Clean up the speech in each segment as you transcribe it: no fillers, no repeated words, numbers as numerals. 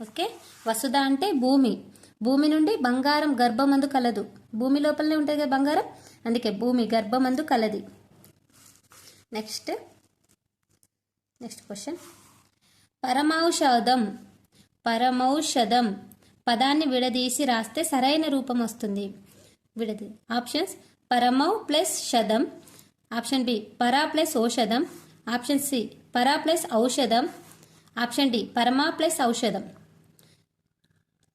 Okay. వసుధ అంటే భూమి. భూమి నుండి బంగారం గర్భమందు కలదు. భూమి లోపలనే ఉంటుంది కదా బంగారం, అందుకే భూమి గర్భమందు కలది. Next question. పరమౌషధం. పరమౌషధం పదాన్ని విడదీసి రాస్తే సరైన రూపం వస్తుంది. ఆప్షన్స్ పరమౌ ప్లస్ షదం, ఆప్షన్ బి పరా ప్లస్ ఔషధం, ఆప్షన్ సి పరా ప్లస్ ఔషధం, ఆప్షన్ డి పరమా ప్లస్ ఔషధం.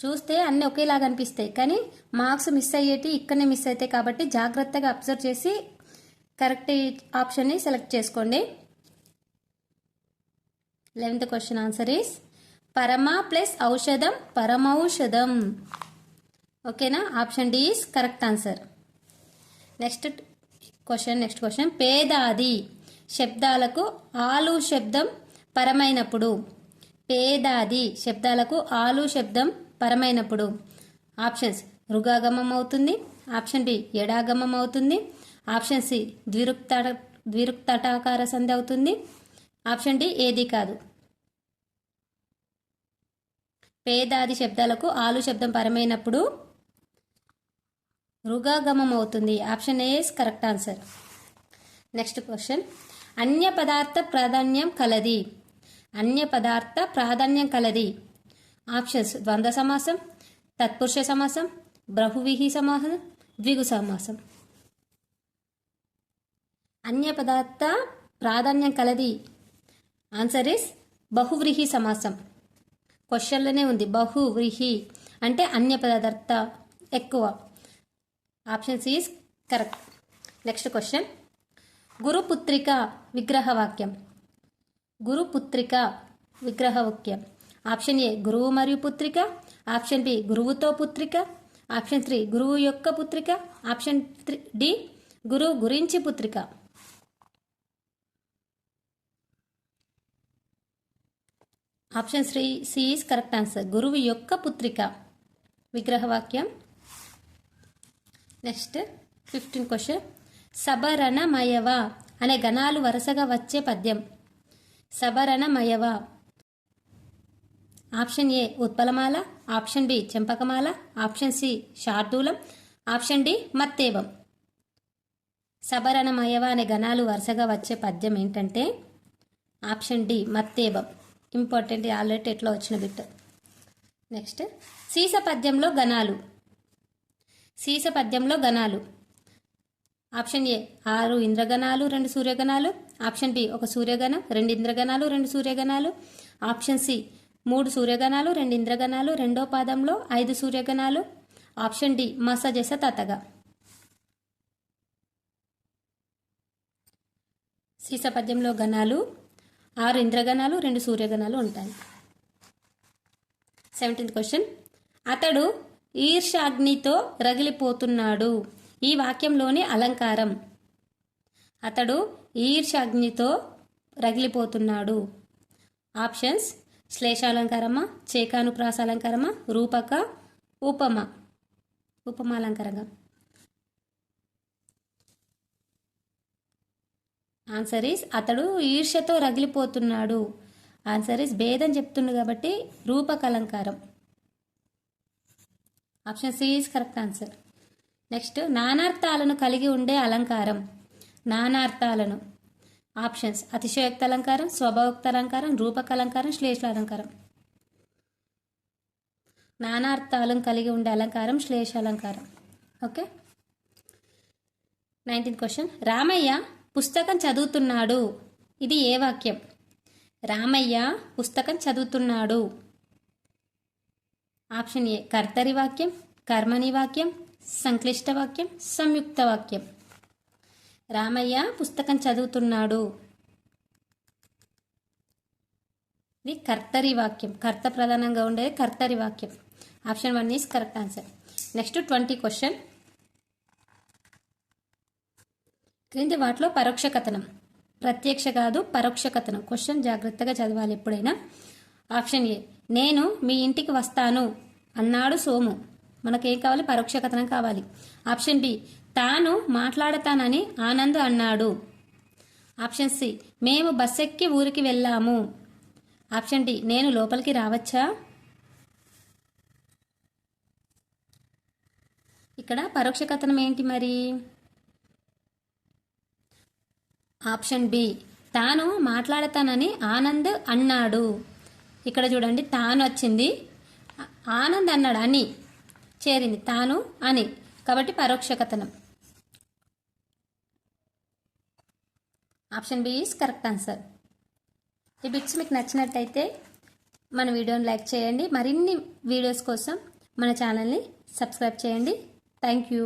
చూస్తే అన్నీ ఒకేలాగా అనిపిస్తాయి, కానీ మార్క్స్ మిస్ అయ్యేటి ఇక్కడనే మిస్ అవుతాయి. కాబట్టి జాగ్రత్తగా అబ్జర్వ్ చేసి కరెక్ట్ ఆప్షన్ని సెలెక్ట్ చేసుకోండి. 11th క్వశ్చన్ ఆన్సర్ ఈస్ పరమా ప్లస్ ఔషధం, పరమౌషధం. ఓకేనా? Option D is correct answer. Next question. పేదాది శబ్దాలకు ఆలు శబ్దం పరమైనప్పుడు. పేదాది శబ్దాలకు ఆలు శబ్దం పరమైనప్పుడు. ఆప్షన్స్ రుగాగమం అవుతుంది, ఆప్షన్ బి ఎడాగమం అవుతుంది, ఆప్షన్ సి ద్విరుక్తటాకార సంధి అవుతుంది, ఆప్షన్ డి ఏది కాదు. పేదాది శబ్దాలకు ఆలు శబ్దం పరమైనప్పుడు రుగాగమం అవుతుంది. Option A is correct answer. Next question. అన్య పదార్థ ప్రాధాన్యం కలది. అన్య పదార్థ ప్రాధాన్యం కలది. ఆప్షన్స్ ద్వంద్వ సమాసం, తత్పురుష సమాసం, బహువ్రీహి సమాసం, ద్విగు సమాసం. అన్య పదార్థ ప్రాధాన్యం కలది. ఆన్సర్ ఇస్ బహువ్రీహి సమాసం. క్వశ్చన్లోనే ఉంది బహువ్రీహి అంటే అన్య పదార్థ ఎక్కువ. Option C is correct. Next question. గురుపుత్రిక విగ్రహవాక్యం. గురుపుత్రిక విగ్రహవాక్యం. ఆప్షన్ ఏ గురువు మరియు పుత్రిక, ఆప్షన్ బి గురువుతో పుత్రిక, ఆప్షన్ 3 గురువు యొక్క పుత్రిక, ఆప్షన్ డి గురువు గురించి పుత్రిక. Option C is correct answer. గురువు యొక్క పుత్రిక విగ్రహవాక్యం. Next 15th question. సబరణమయవ అనే గణాలు వరుసగా వచ్చే పద్యం. సబరణమయవ. ఆప్షన్ ఏ ఉత్పలమాల, ఆప్షన్ బి చెంపకమాల, ఆప్షన్ సి శార్దూలం, ఆప్షన్ డి మత్తేవం. సబరణమయవ అనే గణాలు వరుసగా వచ్చే పద్యం ఏంటంటే ఆప్షన్ డి మత్తేవం. ఇంపార్టెంట్, ఆల్రెడీ ఎట్లా వచ్చిన బిట్. నెక్స్ట్ సీస పద్యంలో గణాలు. సీస పద్యంలో గణాలు. ఆప్షన్ ఏ 6 ఇంద్రగణాలు 2 సూర్యగణాలు, ఆప్షన్ బి 1 సూర్యగణం 2 ఇంద్రగణాలు 2 సూర్యగణాలు, ఆప్షన్ సి 3 సూర్యగణాలు 2 ఇంద్రగణాలు రెండో పాదంలో 5 సూర్యగణాలు, ఆప్షన్ డి మసజస తతగా. సీస పద్యంలో గణాలు 6 ఇంద్రగణాలు 2 సూర్యగణాలు ఉంటాయి. 17th question. అతడు ఈర్ష్యాగ్నితో రగిలిపోతున్నాడు. ఈ వాక్యంలోని అలంకారం. అతడు ఈర్ష్యాగ్నితో రగిలిపోతున్నాడు. ఆప్షన్స్ శ్లేషాలంకారమా, చేకానుప్రాస అలంకారమా, రూపక, ఉపమాలంకారంగా. ఆన్సర్ ఈస్ అతడు ఈర్ష్యతో రగిలిపోతున్నాడు. ఆన్సర్ ఈస్ భేదం చెప్తుండు కాబట్టి రూపక అలంకారం. Option C is correct answer. Next నానార్థాలను కలిగి ఉండే అలంకారం. నానార్థాలను. ఆప్షన్స్ అతిశయోక్త అలంకారం, స్వభావోక్త అలంకారం, రూపక అలంకారం, శ్లేష అలంకారం. నానార్థాలను కలిగి ఉండే అలంకారం శ్లేష అలంకారం. ఓకే. 19th question. రామయ్య పుస్తకం చదువుతున్నాడు. ఇది ఏ వాక్యం? రామయ్య పుస్తకం చదువుతున్నాడు. ఆప్షన్ ఏ కర్తరి వాక్యం, కర్మణి వాక్యం, సంక్లిష్ట వాక్యం, సంయుక్త వాక్యం. రామయ్య పుస్తకం చదువుతున్నాడు. ఇది కర్తరి వాక్యం. కర్త ప్రధానంగా ఉండేది కర్తరి వాక్యం. Option 1 is correct answer. Next 20 question. క్రింది వాటిలో పరోక్ష కథనం. ప్రత్యక్ష కాదు, పరోక్ష కథనం. క్వశ్చన్ జాగ్రత్తగా చదవాలి ఎప్పుడైనా. ఆప్షన్ ఏ నేను మీ ఇంటికి వస్తాను అన్నాడు సోము. మనకేం కావాలి? పరోక్ష కథనం కావాలి. ఆప్షన్ బి తాను మాట్లాడతానని ఆనంద్ అన్నాడు. ఆప్షన్ సి మేము బస్ ఎక్కి ఊరికి వెళ్ళాము. ఆప్షన్ డి నేను లోపలికి రావచ్చా. ఇక్కడ పరోక్ష కథనం ఏంటి మరి? ఆప్షన్ బి, తాను మాట్లాడతానని ఆనంద్ అన్నాడు. ఇక్కడ చూడండి, తాను వచ్చింది, ఆనంద్ అన్నాడు అని చేరింది, తాను అని, కాబట్టి పరోక్ష కథనం. Option B is correct answer. ఈ బిట్స్ మీకు నచ్చినట్టయితే మన వీడియోని లైక్ చేయండి. మరిన్ని వీడియోస్ కోసం మన ఛానల్ని సబ్స్క్రైబ్ చేయండి. Thank you.